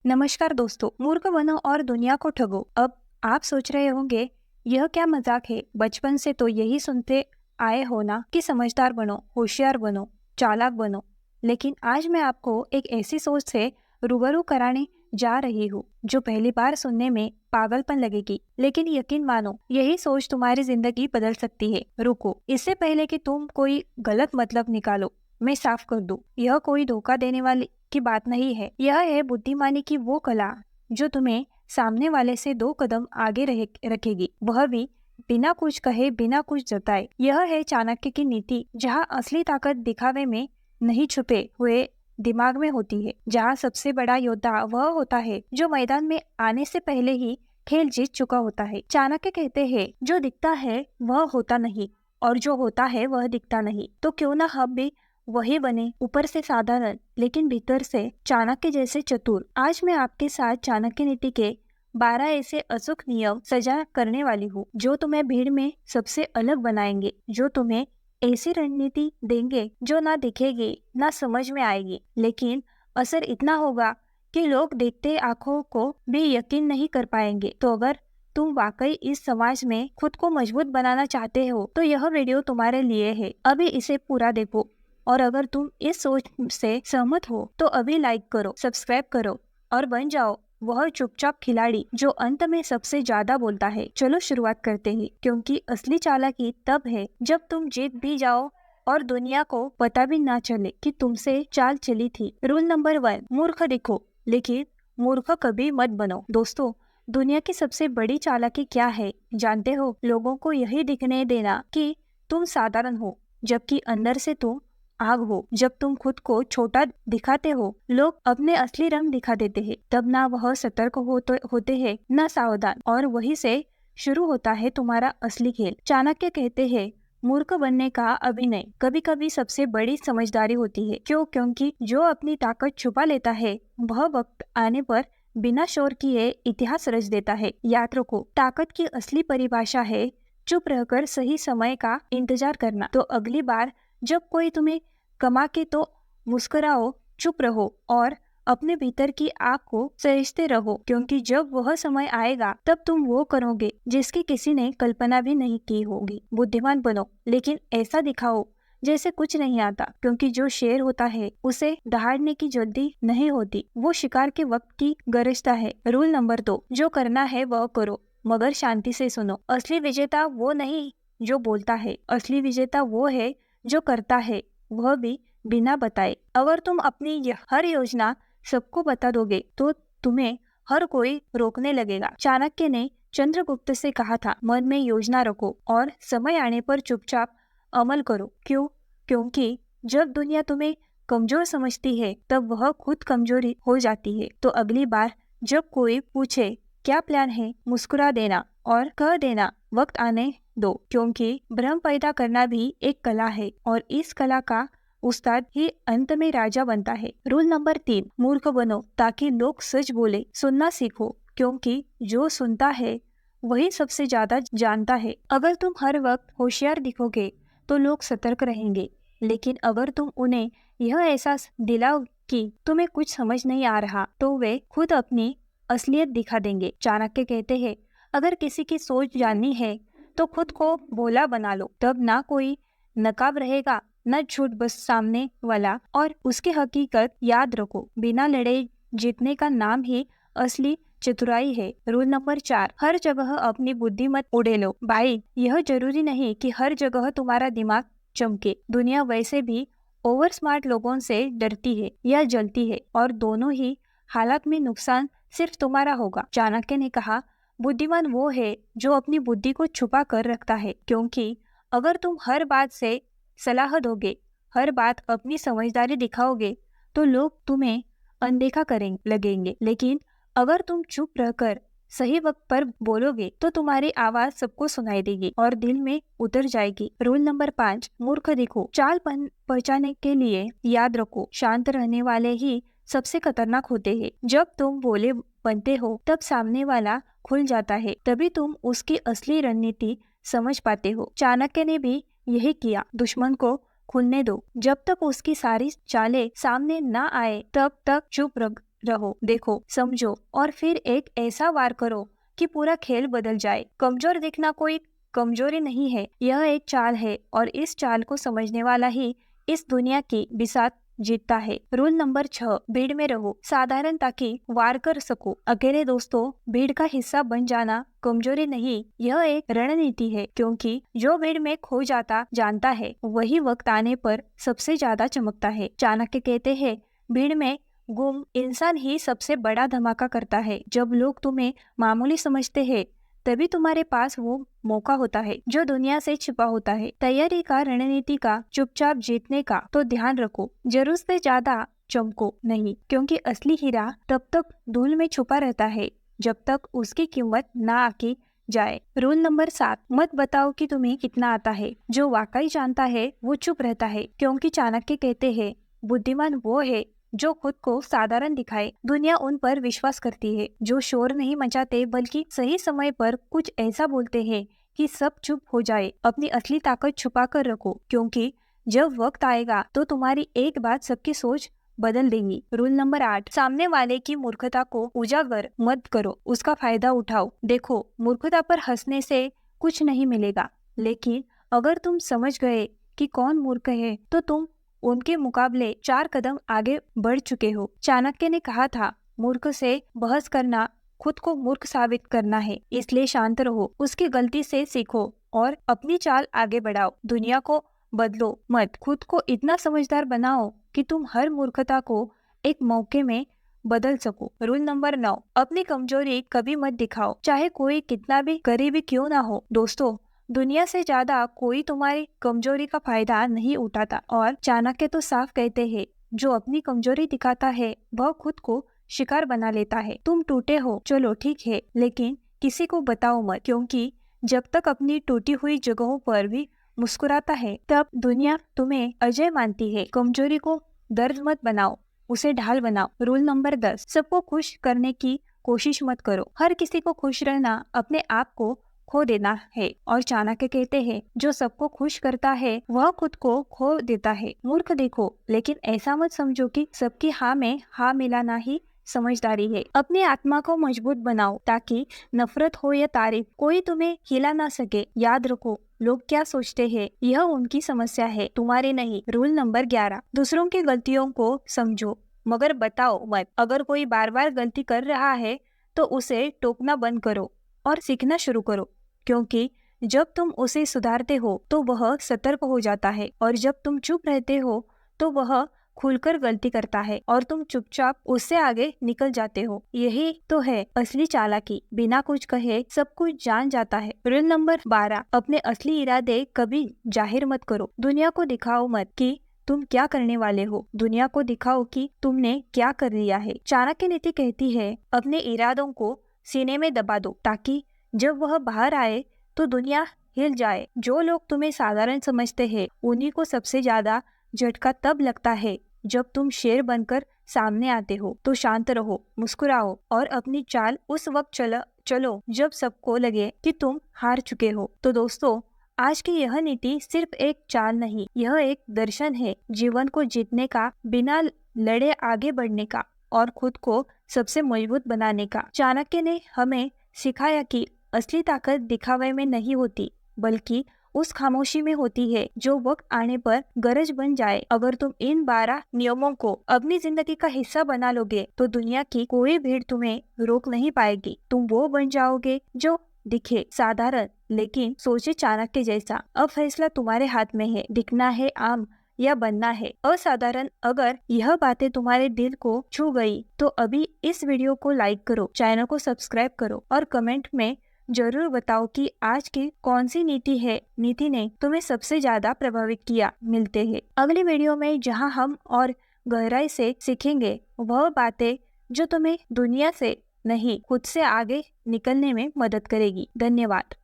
नमस्कार दोस्तों, मूर्ख बनो और दुनिया को ठगो। अब आप सोच रहे होंगे यह क्या मजाक है, बचपन से तो यही सुनते आए हो ना कि समझदार बनो, होशियार बनो, चालाक बनो। लेकिन आज मैं आपको एक ऐसी सोच से रूबरू कराने जा रही हूँ जो पहली बार सुनने में पागलपन लगेगी, लेकिन यकीन मानो यही सोच तुम्हारी जिंदगी बदल सकती है। रुको, इससे पहले कि तुम कोई गलत मतलब निकालो, मैं साफ कर दूं, यह कोई धोखा देने वाली की बात नहीं है। यह है बुद्धिमानी की वो कला जो तुम्हें सामने वाले से 2 कदम आगे रखेगी, वह भी बिना कुछ कहे, बिना कुछ जताए। यह है चाणक्य की नीति, जहाँ असली ताकत दिखावे में नहीं, छुपे हुए दिमाग में होती है। जहाँ सबसे बड़ा योद्धा वह होता है जो मैदान में आने से पहले ही खेल जीत चुका होता है। चाणक्य कहते हैं, जो दिखता है वह होता नहीं, और जो होता है वह दिखता नहीं। तो क्यों ना हम भी वही बने, ऊपर से साधारण लेकिन भीतर से चाणक्य जैसे चतुर। आज मैं आपके साथ चाणक्य नीति के 12 ऐसे अचूक नियम साझा करने वाली हूँ जो तुम्हें भीड़ में सबसे अलग बनाएंगे, जो तुम्हें ऐसी रणनीति देंगे जो ना दिखेगी ना समझ में आएगी, लेकिन असर इतना होगा कि लोग देखते आंखों को भी यकीन नहीं कर पाएंगे। तो अगर तुम वाकई इस समाज में खुद को मजबूत बनाना चाहते हो तो यह वीडियो तुम्हारे लिए है। अभी इसे पूरा देखो, और अगर तुम इस सोच से सहमत हो तो अभी लाइक करो, सब्सक्राइब करो और बन जाओ वह चुपचाप खिलाड़ी जो अंत में सबसे ज्यादा बोलता है। चलो शुरुआत करते हैं, क्योंकि असली चालाकी तब है जब तुम जीत भी जाओ और दुनिया को पता भी ना चले कि तुमसे चाल चली थी। रूल नंबर 1, मूर्ख दिखो लेकिन मूर्ख कभी मत बनो। दोस्तों, दुनिया की सबसे बड़ी चालाकी क्या है जानते हो? लोगों को यही दिखने देना कि तुम साधारण हो, जबकि अंदर से तुम आग हो। जब तुम खुद को छोटा दिखाते हो, लोग अपने असली रंग दिखा देते हैं। तब ना वह सतर्क होते हैं ना सावधान, और वही से शुरू होता है तुम्हारा असली खेल। चाणक्य कहते हैं, मूर्ख बनने का अभिनय कभी कभी सबसे बड़ी समझदारी होती है। क्योंकि जो अपनी ताकत छुपा लेता है वह वक्त आने पर बिना शोर किए इतिहास रच देता है। याद रखो, ताकत की असली परिभाषा है चुप रहकर सही समय का इंतजार करना। तो अगली बार जब कोई तुम्हें कमा के तो मुस्कुराओ, चुप रहो और अपने भीतर की आग को सहेजते रहो, क्योंकि जब वह समय आएगा तब तुम वो करोगे जिसकी किसी ने कल्पना भी नहीं की होगी। बुद्धिमान बनो लेकिन ऐसा दिखाओ जैसे कुछ नहीं आता, क्योंकि जो शेर होता है उसे दहाड़ने की जल्दी नहीं होती, वो शिकार के वक्त की गरजता है। रूल नंबर 2, जो करना है वह करो मगर शांति से सुनो। असली विजेता वो नहीं जो बोलता है, असली विजेता वो है जो करता है, वह भी बिना बताए। अगर तुम अपनी हर योजना सबको बता दोगे तो तुम्हें हर कोई रोकने लगेगा। चाणक्य ने चंद्रगुप्त से कहा था, मन में योजना रखो और समय आने पर चुपचाप अमल करो। क्यों? क्योंकि जब दुनिया तुम्हें कमजोर समझती है तब वह खुद कमजोरी हो जाती है। तो अगली बार जब कोई पूछे क्या प्लान है, मुस्कुरा देना और कह देना वक्त आने दो, क्योंकि भ्रम पैदा करना भी एक कला है और इस कला का उस्ताद ही अंत में राजा बनता है। रूल नंबर 3, मूर्ख बनो ताकि लोग सच बोले। सुनना सीखो, क्योंकि जो सुनता है वही सबसे ज्यादा जानता है। अगर तुम हर वक्त होशियार दिखोगे तो लोग सतर्क रहेंगे, लेकिन अगर तुम उन्हें यह एहसास दिलाओ कि तुम्हें कुछ समझ नहीं आ रहा तो वे खुद अपनी असलियत दिखा देंगे। चाणक्य कहते हैं, अगर किसी की सोच जाननी है तो खुद को भोला बना लो, तब ना कोई नकाब रहेगा न झूठ, बस सामने वाला और उसकी हकीकत। याद रखो, बिना लड़े जीतने का नाम ही असली चतुराई है। रूल नंबर 4, हर जगह अपनी बुद्धि मत उड़ेलो। भाई, यह जरूरी नहीं कि हर जगह तुम्हारा दिमाग चमके। दुनिया वैसे भी ओवर स्मार्ट लोगों से डरती है या जलती है, और दोनों ही हालात में नुकसान सिर्फ तुम्हारा होगा। चाणक्य ने कहा, बुद्धिमान वो है जो अपनी बुद्धि को छुपा कर रखता है, क्योंकि अगर तुम हर बात से सलाह दोगे, हर बात अपनी समझदारी दिखाओगे तो लोग तुम्हें अनदेखा लगेंगे। लेकिन अगर तुम चुप रहकर सही वक्त पर बोलोगे तो तुम्हारी आवाज सबको सुनाई देगी और दिल में उतर जाएगी। रूल नंबर 5, मूर्ख दिखो। चाल पहचानने के लिए याद रखो, शांत रहने वाले ही सबसे खतरनाक होते हैं। जब तुम भोले बनते हो तब सामने वाला खुल जाता है, तभी तुम उसकी असली रणनीति समझ पाते हो। चाणक्य ने भी यही किया। दुश्मन को खुलने दो, जब तक उसकी सारी चालें सामने ना आए तब तक चुप रहो, देखो, समझो और फिर एक ऐसा वार करो कि पूरा खेल बदल जाए। कमजोर दिखना कोई कमजोरी नहीं है, यह एक चाल है और इस चाल को समझने वाला ही इस दुनिया की बिसात जीतता है। रूल नंबर 6, भीड़ में रहो साधारण ताकि वार कर सको। अकेले दोस्तों, भीड़ का हिस्सा बन जाना कमजोरी नहीं, यह एक रणनीति है, क्योंकि जो भीड़ में खो जाता जानता है वही वक्त आने पर सबसे ज्यादा चमकता है। चाणक्य कहते हैं, भीड़ में गुम इंसान ही सबसे बड़ा धमाका करता है। जब लोग तुम्हें मामूली समझते हैं तभी तुम्हारे पास वो मौका होता है जो दुनिया से छिपा होता है। तैयारी का, रणनीति का, चुपचाप जीतने का तो ध्यान रखो, जरूरत से ज्यादा चमको नहीं, क्योंकि असली हीरा तब तक धूल में छुपा रहता है जब तक उसकी कीमत ना आकी जाए। रूल नंबर 7, मत बताओ कि तुम्हें कितना आता है। जो वाकई जानता है वो चुप रहता है, क्योंकि चाणक्य कहते हैं, बुद्धिमान वो है जो खुद को साधारण दिखाए। दुनिया उन पर विश्वास करती है जो शोर नहीं मचाते बल्कि सही समय पर कुछ ऐसा बोलते हैं कि सब चुप हो जाए। अपनी असली ताकत छुपा कर रखो, क्योंकि जब वक्त आएगा तो तुम्हारी एक बात सबकी सोच बदल देंगी। रूल नंबर 8, सामने वाले की मूर्खता को उजागर मत करो, उसका फायदा उठाओ। देखो, मूर्खता पर हंसने से कुछ नहीं मिलेगा, लेकिन अगर तुम समझ गए कि कौन मूर्ख है तो तुम उनके मुकाबले 4 कदम आगे बढ़ चुके हो। चाणक्य ने कहा था, मूर्ख से बहस करना खुद को मूर्ख साबित करना है, इसलिए शांत रहो, उसकी गलती से सीखो और अपनी चाल आगे बढ़ाओ। दुनिया को बदलो मत, खुद को इतना समझदार बनाओ कि तुम हर मूर्खता को एक मौके में बदल सको। रूल नंबर 9, अपनी कमजोरी कभी मत दिखाओ, चाहे कोई कितना भी करीबी क्यों ना हो। दोस्तों, दुनिया से ज्यादा कोई तुम्हारी कमजोरी का फायदा नहीं उठाता, और चाणक्य तो साफ कहते हैं, जो अपनी कमजोरी दिखाता है वह खुद को शिकार बना लेता है। तुम टूटे हो, चलो ठीक है, लेकिन किसी को बताओ मत, क्योंकि जब तक अपनी टूटी हुई जगहों पर भी मुस्कुराता है तब दुनिया तुम्हें अजय मानती है। कमजोरी को दर्द मत बनाओ, उसे ढाल बनाओ। रूल नंबर 10, सबको खुश करने की कोशिश मत करो। हर किसी को खुश रहना अपने आप को खो देना है, और चाणक्य कहते हैं, जो सबको खुश करता है वह खुद को खो देता है। मूर्ख देखो, लेकिन ऐसा मत समझो कि सबकी हाँ में हाँ मिलाना ही समझदारी है। अपनी आत्मा को मजबूत बनाओ ताकि नफरत हो या तारीफ कोई तुम्हें हिला ना सके। याद रखो, लोग क्या सोचते हैं यह उनकी समस्या है, तुम्हारी नहीं। रूल नंबर 11, दूसरों की गलतियों को समझो मगर बताओ मत। अगर कोई बार बार गलती कर रहा है तो उसे टोकना बंद करो और सीखना शुरू करो, क्योंकि जब तुम उसे सुधारते हो तो वह सतर्क हो जाता है, और जब तुम चुप रहते हो तो वह खुलकर गलती करता है और तुम चुपचाप उससे आगे निकल जाते हो। यही तो है असली चालाकी, बिना कुछ कहे सब कुछ जान जाता है। रूल नंबर 12, अपने असली इरादे कभी जाहिर मत करो। दुनिया को दिखाओ मत कि तुम क्या करने वाले हो, दुनिया को दिखाओ कि तुमने क्या कर लिया है। चाणक्य नीति कहती है, अपने इरादों को सीने में दबा दो ताकि जब वह बाहर आए तो दुनिया हिल जाए। जो लोग तुम्हें साधारण समझते हैं उन्हीं को सबसे ज्यादा झटका तब लगता है जब तुम शेर बनकर सामने आते हो। तो शांत रहो, मुस्कुराओ और अपनी चाल उस वक्त चलो जब सबको लगे कि तुम हार चुके हो। तो दोस्तों, आज की यह नीति सिर्फ एक चाल नहीं, यह एक दर्शन है जीवन को जीतने का, बिना लड़े आगे बढ़ने का और खुद को सबसे मजबूत बनाने का। चाणक्य ने हमें सिखाया कि असली ताकत दिखावे में नहीं होती, बल्कि उस खामोशी में होती है जो वक्त आने पर गरज बन जाए। अगर तुम इन 12 नियमों को अपनी जिंदगी का हिस्सा बना लोगे तो दुनिया की कोई भीड़ तुम्हें रोक नहीं पाएगी। तुम वो बन जाओगे जो दिखे साधारण लेकिन सोचे चाणक्य जैसा। अब फैसला तुम्हारे हाथ में है, दिखना है आम या बनना है असाधारण। अगर यह बातें तुम्हारे दिल को छू गई तो अभी इस वीडियो को लाइक करो, चैनल को सब्सक्राइब करो और कमेंट में जरूर बताओ कि आज की कौन सी नीति ने तुम्हें सबसे ज्यादा प्रभावित किया। मिलते हैं अगली वीडियो में, जहां हम और गहराई से सीखेंगे वह बातें जो तुम्हें दुनिया से नहीं खुद से आगे निकलने में मदद करेगी। धन्यवाद।